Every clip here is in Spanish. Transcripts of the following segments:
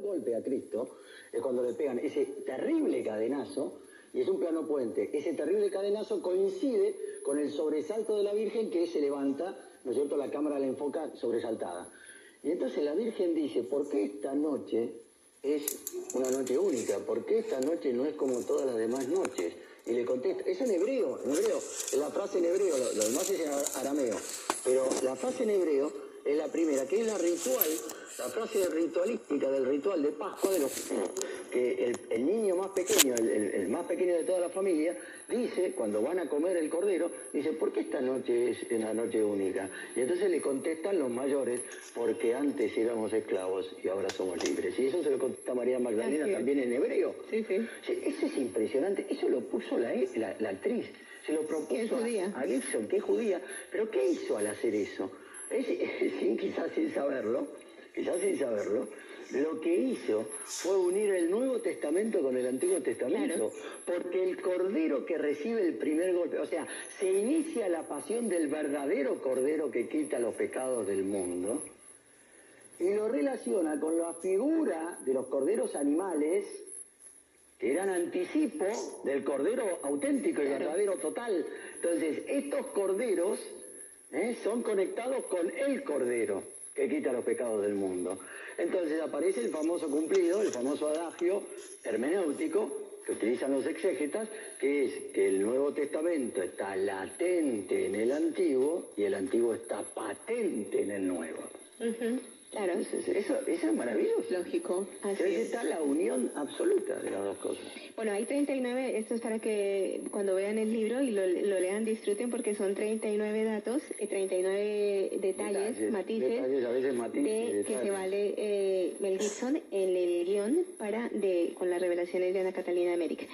golpe a Cristo es cuando le pegan ese terrible cadenazo, y es un plano puente. Ese terrible cadenazo coincide con el sobresalto de la Virgen, que se levanta, ¿no es cierto?, la cámara la enfoca sobresaltada. Y entonces la Virgen dice, ¿por qué esta noche es una noche única? ¿Por qué esta noche no es como todas las demás noches? Y le contesta, es en hebreo, la frase en hebreo, lo demás es en arameo, pero la frase en hebreo es la primera, que es la ritual, la frase ritualística del ritual de Pascua, que el niño más pequeño, el más pequeño de toda la familia, dice, cuando van a comer el cordero, dice, ¿por qué esta noche es una noche única? Y entonces le contestan los mayores, porque antes éramos esclavos y ahora somos libres. Y eso se lo contesta María Magdalena también en hebreo. Sí. Eso es impresionante, eso lo puso la actriz, se lo propuso a Gibson, que es judía, pero ¿qué hizo al hacer eso? Quizás sin saberlo, lo que hizo fue unir el Nuevo Testamento con el Antiguo Testamento, porque el Cordero que recibe el primer golpe, o sea, se inicia la pasión del verdadero Cordero que quita los pecados del mundo, y lo relaciona con la figura de los corderos animales, que eran anticipo del Cordero auténtico y verdadero total. Entonces, estos corderos son conectados con el Cordero que quita los pecados del mundo. Entonces aparece el famoso cumplido, el famoso adagio hermenéutico que utilizan los exégetas, que es que el Nuevo Testamento está latente en el Antiguo y el Antiguo está patente en el Nuevo. Claro. Eso es maravilloso. Lógico. Así es. Está la unión absoluta de las dos cosas. Bueno, hay 39, esto es para que cuando vean el libro y lo lean, disfruten, porque son 39 datos, 39 detalles, matices, a veces matices, que se vale Mel Gibson en el guión con las revelaciones de Ana Catalina de América.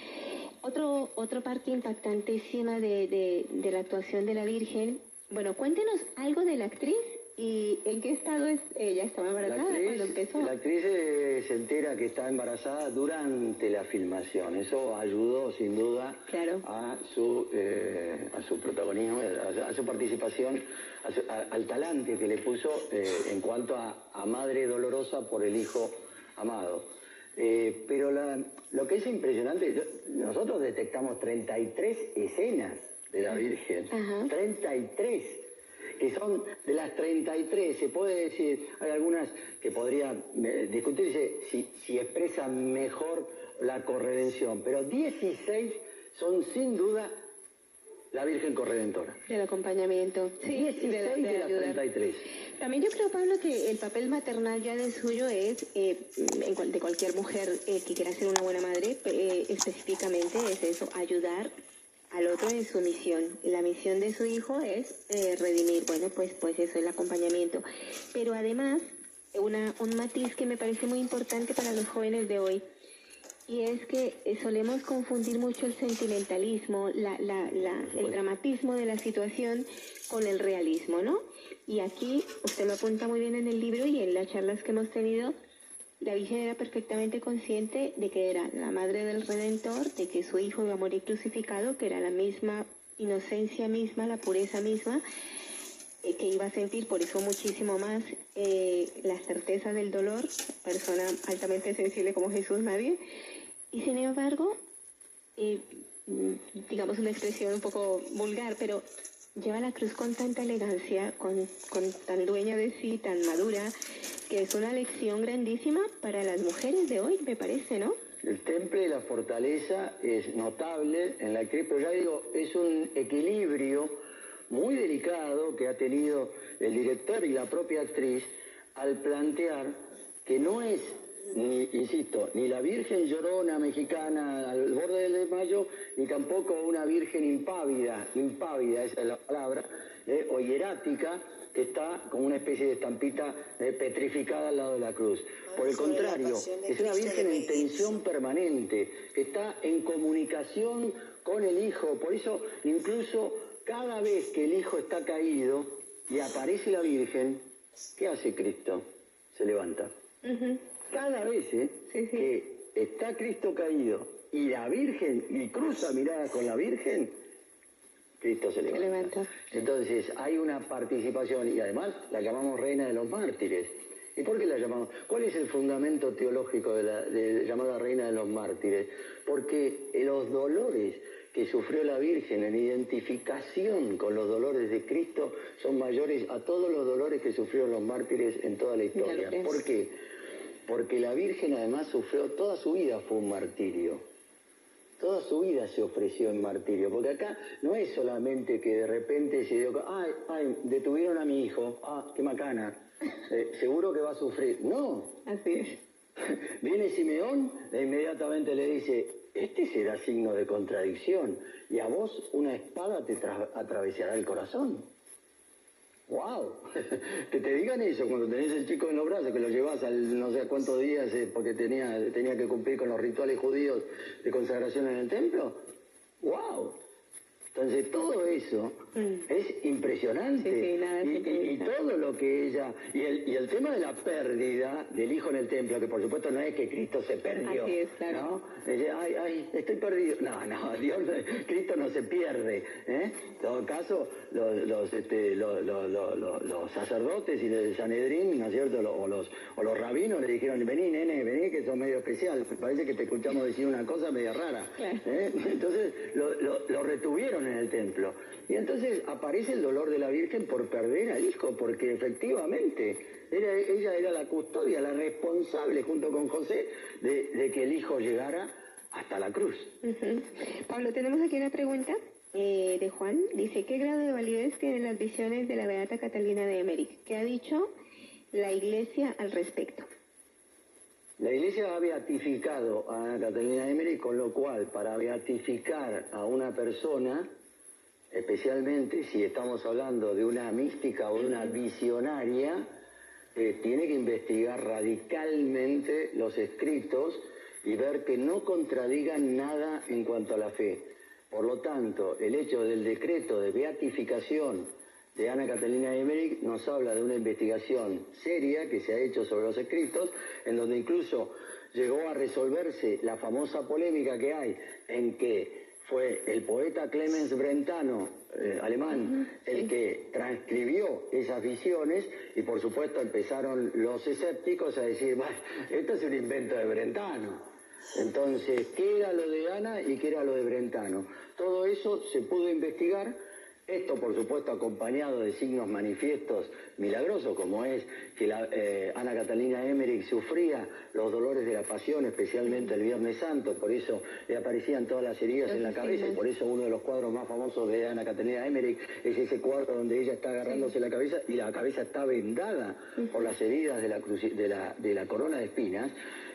Otra parte impactantísima de la actuación de la Virgen. Bueno, cuéntenos algo de la actriz. ¿Y en qué estado ella estaba embarazada cuando empezó? La actriz se entera que está embarazada durante la filmación. Eso ayudó sin duda a su protagonismo, a su participación, al talante que le puso en cuanto a madre dolorosa por el hijo amado. Pero lo que es impresionante, nosotros detectamos 33 escenas de la Virgen. 33. Que son de las 33, se puede decir, hay algunas que podría discutirse si expresan mejor la corredención, pero 16 son sin duda la Virgen corredentora. Del acompañamiento. Sí, 16 de las 33. También yo creo, Pablo, que el papel maternal ya de suyo es, de cualquier mujer que quiera ser una buena madre, específicamente es eso, ayudar al otro en su misión. La misión de su hijo es redimir, pues eso, el acompañamiento. Pero además, un matiz que me parece muy importante para los jóvenes de hoy, y es que solemos confundir mucho el sentimentalismo, el dramatismo de la situación con el realismo, ¿no? Y aquí, usted lo apunta muy bien en el libro y en las charlas que hemos tenido, la Virgen era perfectamente consciente de que era la madre del Redentor, de que su hijo iba a morir crucificado, que era la misma inocencia misma, la pureza misma, que iba a sentir por eso muchísimo más la certeza del dolor, persona altamente sensible como Jesús, nadie. Y sin embargo, digamos una expresión un poco vulgar, pero lleva la cruz con tanta elegancia, con tan dueña de sí, tan madura, que es una lección grandísima para las mujeres de hoy, me parece, ¿no? El temple de la fortaleza es notable en la actriz, pero ya digo, es un equilibrio muy delicado que ha tenido el director y la propia actriz al plantear que no es, ni la Virgen Llorona mexicana al borde del desmayo, ni tampoco una Virgen impávida, esa es la palabra, o hierática, que está como una especie de estampita petrificada al lado de la cruz. Por el contrario, es una Virgen en tensión permanente, que está en comunicación con el Hijo. Por eso, incluso cada vez que el Hijo está caído y aparece la Virgen, ¿qué hace Cristo? Se levanta. Cada vez que está Cristo caído y la Virgen, y cruza mirada con la Virgen, Cristo se levanta. Entonces hay una participación, y además la llamamos Reina de los Mártires. ¿Y por qué la llamamos? ¿Cuál es el fundamento teológico de llamada Reina de los Mártires? Porque los dolores que sufrió la Virgen en identificación con los dolores de Cristo son mayores a todos los dolores que sufrieron los mártires en toda la historia. ¿Por qué? Porque la Virgen además sufrió, toda su vida fue un martirio. Toda su vida se ofreció en martirio, porque acá no es solamente que de repente se dio, ay, detuvieron a mi hijo, qué macana, seguro que va a sufrir. No. Así es. Viene Simeón e inmediatamente le dice, este será signo de contradicción, y a vos una espada te atravesará el corazón. ¡Wow! Que te digan eso cuando tenés el chico en los brazos, que lo llevas al no sé cuántos días porque tenía que cumplir con los rituales judíos de consagración en el templo. ¡Wow! Entonces todo eso es impresionante. Sí, nada, y todo lo que ella... Y el tema de la pérdida del hijo en el templo, que por supuesto no es que Cristo se perdió. Así es, claro. ¿No? Dice, ay, estoy perdido. No, Cristo no se pierde. En todo caso, los sacerdotes y el Sanedrín, ¿no es cierto? O los rabinos le dijeron, vení, nene, vení, que sos medio especial. Parece que te escuchamos decir una cosa media rara. Claro. Entonces lo retuvieron en el templo. Y entonces aparece el dolor de la Virgen por perder al hijo, porque efectivamente ella era la custodia, la responsable junto con José de que el hijo llegara hasta la cruz. Pablo, tenemos aquí una pregunta de Juan. Dice, ¿qué grado de validez tienen las visiones de la Beata Catalina de Emmerich? ¿Qué ha dicho la Iglesia al respecto? La Iglesia ha beatificado a Ana Catalina de Emmerich, con lo cual, para beatificar a una persona, especialmente si estamos hablando de una mística o de una visionaria, tiene que investigar radicalmente los escritos y ver que no contradigan nada en cuanto a la fe. Por lo tanto, el hecho del decreto de beatificación de Ana Catalina de Emmerich nos habla de una investigación seria que se ha hecho sobre los escritos, en donde incluso llegó a resolverse la famosa polémica que hay en que fue el poeta Clemens Brentano, alemán, el que transcribió esas visiones, y por supuesto empezaron los escépticos a decir, bueno, esto es un invento de Brentano. Entonces, ¿qué era lo de Ana y qué era lo de Brentano? Todo eso se pudo investigar. Esto, por supuesto, acompañado de signos manifiestos milagrosos, como es que Ana Catalina Emmerich sufría los dolores de la pasión, especialmente el Viernes Santo, por eso le aparecían todas las heridas en la cabeza, y por eso uno de los cuadros más famosos de Ana Catalina Emmerich es ese cuadro donde ella está agarrándose la cabeza y la cabeza está vendada por las heridas de la corona de espinas.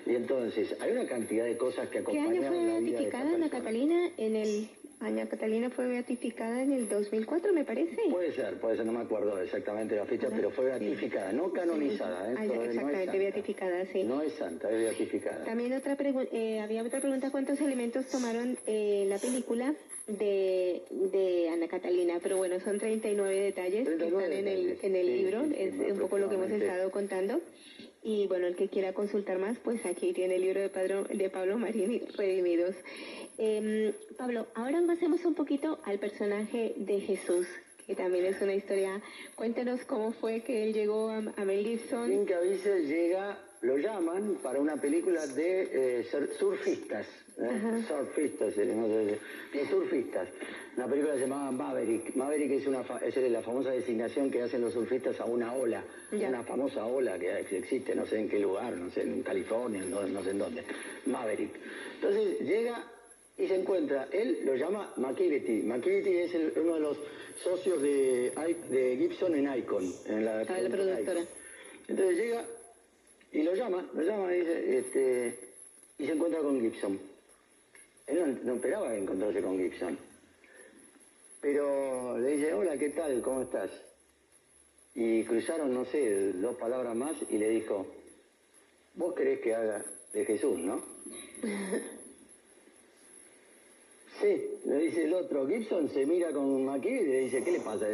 Y entonces, hay una cantidad de cosas que acompañaron la vida de esta persona. ¿Qué año fue beatificada Ana Catalina Ana Catalina fue beatificada en el 2004, me parece. Puede ser, no me acuerdo exactamente la fecha, pero fue beatificada, no canonizada. Exactamente, no beatificada, sí. No es santa, es beatificada. También había otra pregunta, ¿cuántos elementos tomaron la película de Ana Catalina? Pero bueno, son 39 detalles que están en el libro, es un poco lo que hemos estado contando. Y bueno, el que quiera consultar más, pues aquí tiene el libro de Pablo Marini, Redimidos. Pablo, ahora pasemos un poquito al personaje de Jesús, que también es una historia. Cuéntanos cómo fue que él llegó a Mel Gibson. Jim Caviezel llega, lo llaman para una película de surfistas. Surfistas, los surfistas. Una película llamada Maverick. Maverick es la famosa designación que hacen los surfistas a una ola. Una famosa ola que existe, no sé en qué lugar, no sé, en California, no sé en dónde. Maverick. Entonces llega y se encuentra, él lo llama McKivity. McKivity es uno de los socios de Gibson en Icon, en la productora. Entonces llega y lo llama y dice, y se encuentra con Gibson. Él no esperaba encontrarse con Gibson. Pero le dice, hola, ¿qué tal? ¿Cómo estás? Y cruzaron, no sé, 2 palabras más y le dijo, vos querés que haga de Jesús, ¿no? Sí, le dice el otro. Gibson se mira con McKee y le dice, ¿qué le pasa?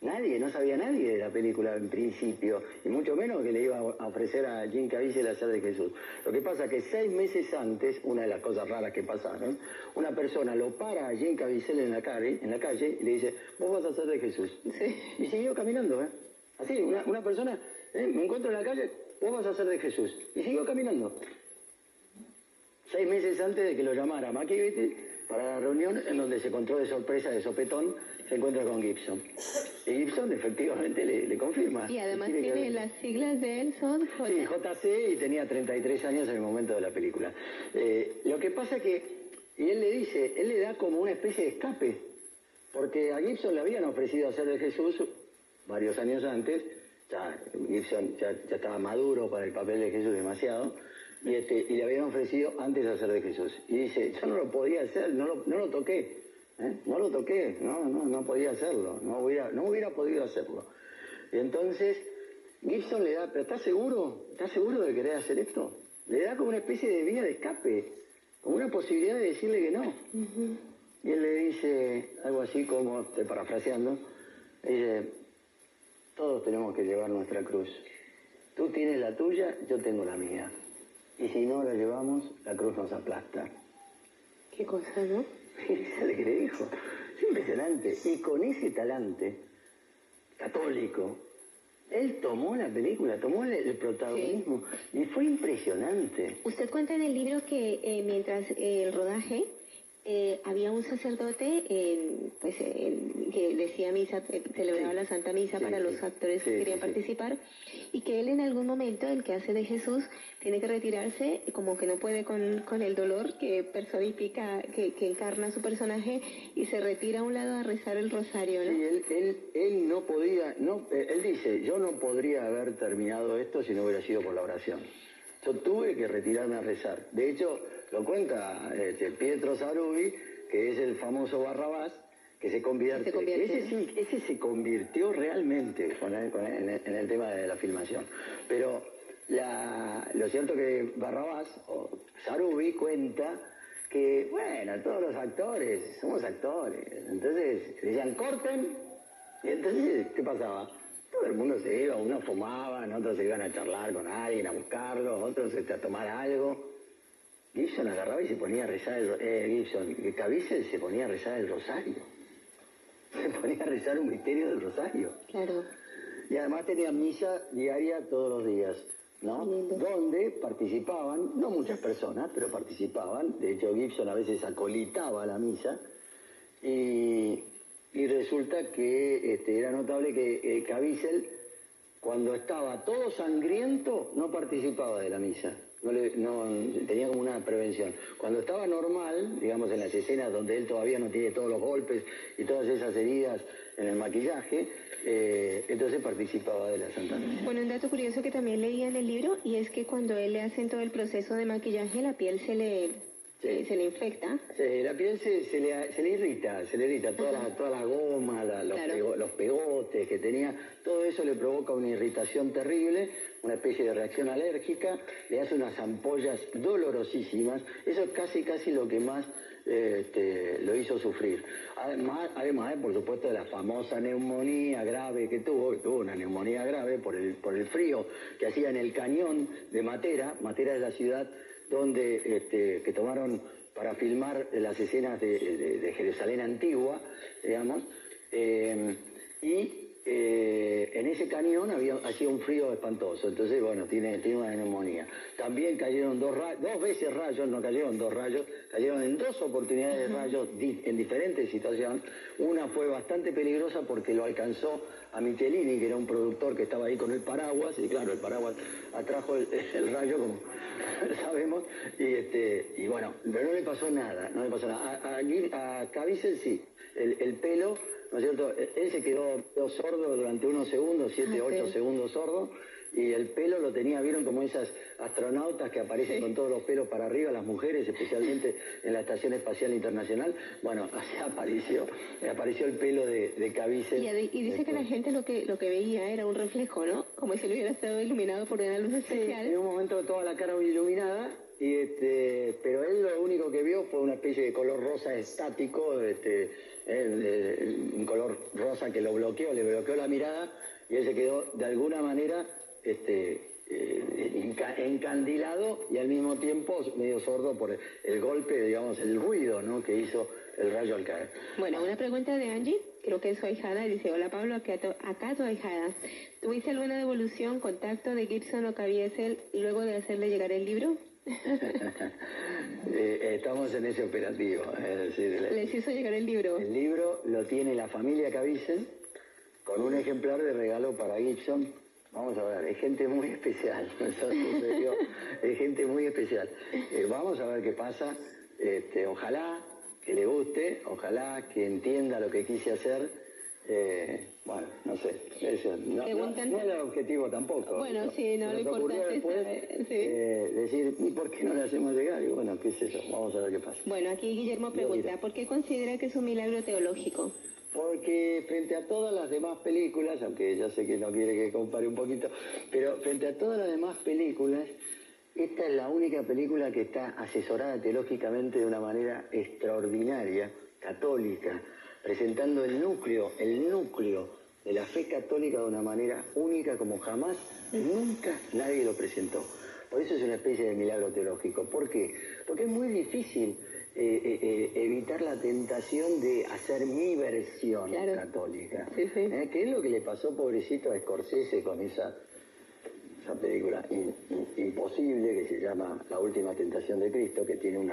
No sabía nadie de la película en principio, y mucho menos que le iba a ofrecer a Jim Caviezel hacer de Jesús. Lo que pasa es que 6 meses antes, una de las cosas raras que pasaron, una persona lo para a Jim Caviezel en la calle y le dice, vos vas a hacer de Jesús. Sí. Y siguió caminando, Así, una persona Me encuentro en la calle, vos vas a ser de Jesús. Y siguió caminando. 6 meses antes de que lo llamara Macchi para la reunión en donde se encontró de sorpresa, de sopetón, se encuentra con Gibson. Y Gibson efectivamente le confirma. Y además tiene las siglas de él son J. Sí, JC, y tenía 33 años en el momento de la película. Lo que pasa que, y él le dice, él le da como una especie de escape, porque a Gibson le habían ofrecido hacer de Jesús varios años antes. Ya Gibson ya estaba maduro para el papel de Jesús demasiado, y le habían ofrecido antes hacer de Jesús. Y dice, yo no lo podía hacer, no lo toqué, no podía hacerlo, no hubiera podido hacerlo. Y entonces Gibson le da, pero ¿estás seguro? ¿Estás seguro de querer hacer esto? Le da como una especie de vía de escape, como una posibilidad de decirle que no. Uh-huh. Y él le dice algo así como, estoy parafraseando, dice, todos tenemos que llevar nuestra cruz. Tú tienes la tuya, yo tengo la mía. Y si no la llevamos, la cruz nos aplasta. Qué cosa, ¿no? Eso es lo que le dijo. Es impresionante. Y con ese talante católico, él tomó la película, tomó el protagonismo, sí. Y fue impresionante. Usted cuenta en el libro que mientras el rodaje había un sacerdote que decía misa, celebraba la Santa Misa para los actores que querían participar, y que él en algún momento, el que hace de Jesús, tiene que retirarse, como que no puede con el dolor que personifica, que encarna su personaje, y se retira a un lado a rezar el rosario, ¿no? Sí, él no podía, él dice, yo no podría haber terminado esto si no hubiera sido por la oración. Yo tuve que retirarme a rezar. De hecho, lo cuenta Pietro Sarubi, que es el famoso Barrabás, que se convierte. Ese se convirtió realmente en el tema de la filmación. Pero lo cierto que Barrabás, o Sarubi, cuenta que, bueno, todos los actores, somos actores. Entonces, decían, corten. Y entonces, ¿qué pasaba? Todo el mundo se iba, unos fumaban, otros se iban a charlar con alguien, a buscarlo, otros a tomar algo. Gibson agarraba y se ponía a rezar Caviezel se ponía a rezar el rosario. Se ponía a rezar un misterio del rosario. Claro. Y además tenía misa diaria todos los días, ¿no? Donde participaban, no muchas personas, pero participaban. De hecho, Gibson a veces acolitaba la misa. Y resulta que era notable que Caviezel, cuando estaba todo sangriento, no participaba de la misa. No tenía como una prevención. Cuando estaba normal, digamos en las escenas donde él todavía no tiene todos los golpes y todas esas heridas en el maquillaje, entonces participaba de la Santa Misa. Bueno, un dato curioso que también leía en el libro, y es que cuando él le hacen todo el proceso de maquillaje, la piel se le infecta. Sí, la piel se le irrita toda la goma, los pegotes que tenía, todo eso le provoca una irritación terrible, una especie de reacción alérgica, le hace unas ampollas dolorosísimas. Eso es casi lo que más lo hizo sufrir. Además, por supuesto, de la famosa neumonía grave que tuvo una neumonía grave por el frío que hacía en el cañón de Matera. Matera es la ciudad donde que tomaron para filmar las escenas de Jerusalén antigua, digamos, en ese cañón hacía un frío espantoso. Entonces, bueno, tiene una neumonía. También cayeron dos veces rayos, no cayeron 2 rayos, cayeron en 2 oportunidades de rayos en diferentes situaciones. Una fue bastante peligrosa porque lo alcanzó a Michelini, que era un productor que estaba ahí con el paraguas, y claro, el paraguas atrajo el rayo, como sabemos, y bueno, pero no le pasó nada. A Caviezel sí, el pelo, ¿no es cierto? Él se quedó sordo durante unos segundos, 7, 8 segundos sordo, y el pelo lo tenía, ¿vieron? Como esas astronautas que aparecen con todos los pelos para arriba, las mujeres, especialmente en la Estación Espacial Internacional. Bueno, así apareció el pelo de Caviezel. Y dice que la gente lo que veía era un reflejo, ¿no? Como si lo hubiera estado iluminado por una luz especial. Sí, en un momento toda la cara iluminada, pero él lo único que vio fue una especie de color rosa estático, un color rosa que le bloqueó la mirada, y él se quedó de alguna manera encandilado y al mismo tiempo medio sordo por el golpe, digamos, el ruido, ¿no?, que hizo el rayo al caer. Bueno, una pregunta de Angie, creo que es su ahijada, dice: hola Pablo, acá tu ahijada. ¿Tuviste alguna devolución, contacto de Gibson o Caviezel luego de hacerle llegar el libro? Estamos en ese operativo. Es decir, ¿Les hizo llegar el libro? El libro lo tiene la familia Caviezel con un ejemplar de regalo para Gibson. Vamos a ver, es gente muy especial, eso sucedió, es gente muy especial. Vamos a ver qué pasa, ojalá que le guste, ojalá que entienda lo que quise hacer. Bueno, no sé, eso no era el objetivo tampoco. Bueno, ¿no? Sí, no, lo importante es saber, decir, ¿y por qué no le hacemos llegar? Y bueno, qué sé yo, vamos a ver qué pasa. Bueno, aquí Guillermo pregunta, ¿por qué considera que es un milagro teológico? Porque frente a todas las demás películas, aunque ya sé que no quiere que compare un poquito, pero frente a todas las demás películas, esta es la única película que está asesorada teológicamente de una manera extraordinaria, católica, presentando el núcleo de la fe católica de una manera única como jamás, nunca nadie lo presentó. Por eso es una especie de milagro teológico. ¿Por qué? Porque es muy difícil evitar la tentación de hacer mi versión católica. Sí. ¿Qué es lo que le pasó, pobrecito, a Scorsese con esa película imposible que se llama La Última Tentación de Cristo, que tiene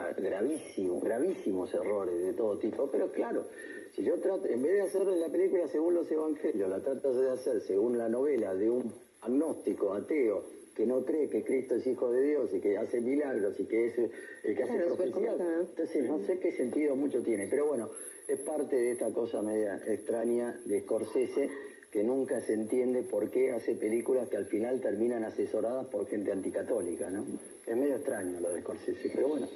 gravísimos errores de todo tipo? Pero claro, si yo trato, en vez de hacer la película según los evangelios, la trato de hacer según la novela de un agnóstico, ateo, que no cree que Cristo es hijo de Dios y que hace milagros y que es el que hace profecías. Entonces no sé qué sentido mucho tiene. Pero bueno, es parte de esta cosa media extraña de Scorsese, que nunca se entiende por qué hace películas que al final terminan asesoradas por gente anticatólica, ¿no? Es medio extraño lo de Scorsese, pero bueno.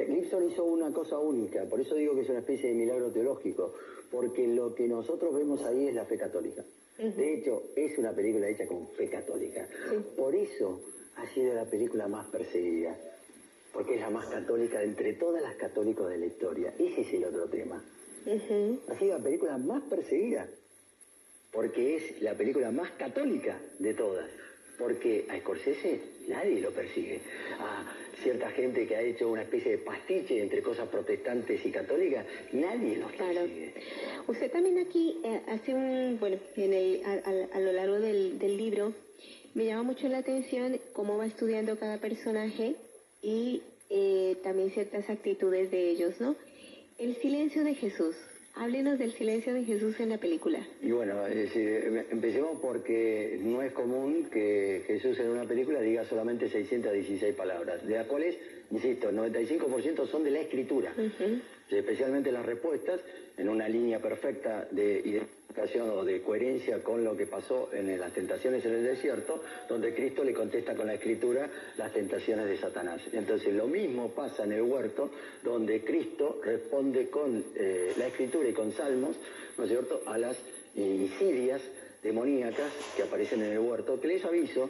Gibson hizo una cosa única, por eso digo que es una especie de milagro teológico, porque lo que nosotros vemos ahí es la fe católica. De hecho, es una película hecha con fe católica. Por eso ha sido la película más perseguida, porque es la más católica de entre todas las católicos de la historia. Ese es el otro tema. Ha sido la película más perseguida, porque es la película más católica de todas. Porque a Scorsese nadie lo persigue. A cierta gente que ha hecho una especie de pastiche entre cosas protestantes y católicas, nadie los persigue. Usted también aquí hace a lo largo del libro, me llama mucho la atención cómo va estudiando cada personaje y también ciertas actitudes de ellos, ¿no? El silencio de Jesús. Háblenos del silencio de Jesús en la película. Y bueno, empecemos porque no es común que Jesús en una película diga solamente 616 palabras, de las cuales, insisto, el 95% son de la escritura, especialmente las respuestas, en una línea perfecta de identificación o de coherencia con lo que pasó en las tentaciones en el desierto, donde Cristo le contesta con la escritura las tentaciones de Satanás. Entonces lo mismo pasa en el huerto, donde Cristo responde con la escritura y con salmos, ¿no es cierto?, a las insidias demoníacas que aparecen en el huerto, que les aviso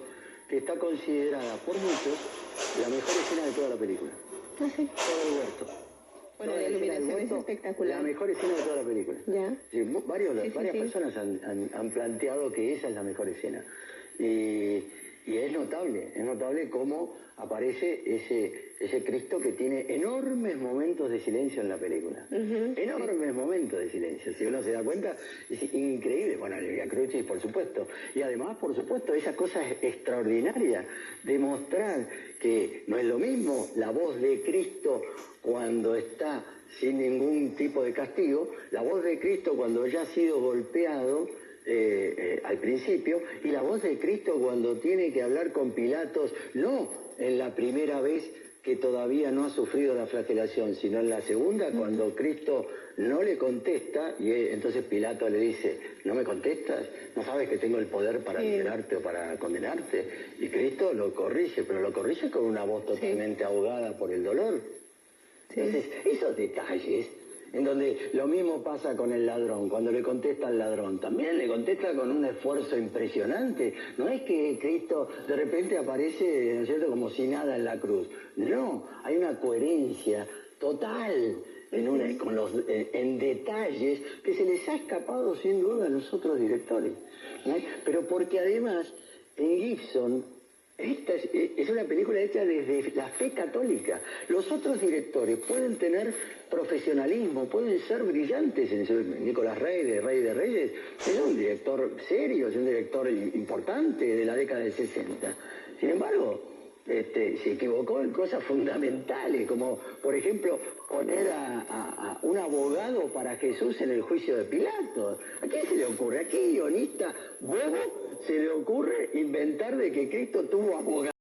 que está considerada por muchos la mejor escena de toda la película. ¿Ah, sí? Todo el huerto. Bueno, la iluminación es espectacular. La mejor escena de toda la película. ¿Ya? Sí, varias personas han planteado que esa es la mejor escena. Y es notable cómo aparece ese Cristo que tiene enormes momentos de silencio en la película. Enormes momentos de silencio. Si uno se da cuenta, es increíble. Bueno, el Via Crucis, por supuesto. Y además, por supuesto, esa cosa extraordinaria de mostrar que no es lo mismo la voz de Cristo cuando está sin ningún tipo de castigo, la voz de Cristo cuando ya ha sido golpeado al principio, y la voz de Cristo cuando tiene que hablar con Pilatos, no en la primera vez que todavía no ha sufrido la flagelación, sino en la segunda, cuando Cristo no le contesta, y entonces Pilato le dice, ¿no me contestas? ¿No sabes que tengo el poder para liberarte o para condenarte? Y Cristo lo corrige, pero lo corrige con una voz totalmente ahogada por el dolor. Entonces, esos detalles, en donde lo mismo pasa con el ladrón, cuando le contesta al ladrón, también le contesta con un esfuerzo impresionante. No es que Cristo de repente aparece, ¿no es cierto?, como si nada en la cruz. No, hay una coherencia total en detalles que se les ha escapado sin duda a los otros directores. Pero porque además en Gibson Esta es una película hecha desde la fe católica. Los otros directores pueden tener profesionalismo, pueden ser brillantes. Nicolás Rey de Reyes, es un director serio, es un director importante de la década del 60. Sin embargo, se equivocó en cosas fundamentales, como por ejemplo poner a un abogado para Jesús en el juicio de Pilato. ¿A quién se le ocurre? ¿A qué guionista bobo se le ocurre inventar de que Cristo tuvo abogado?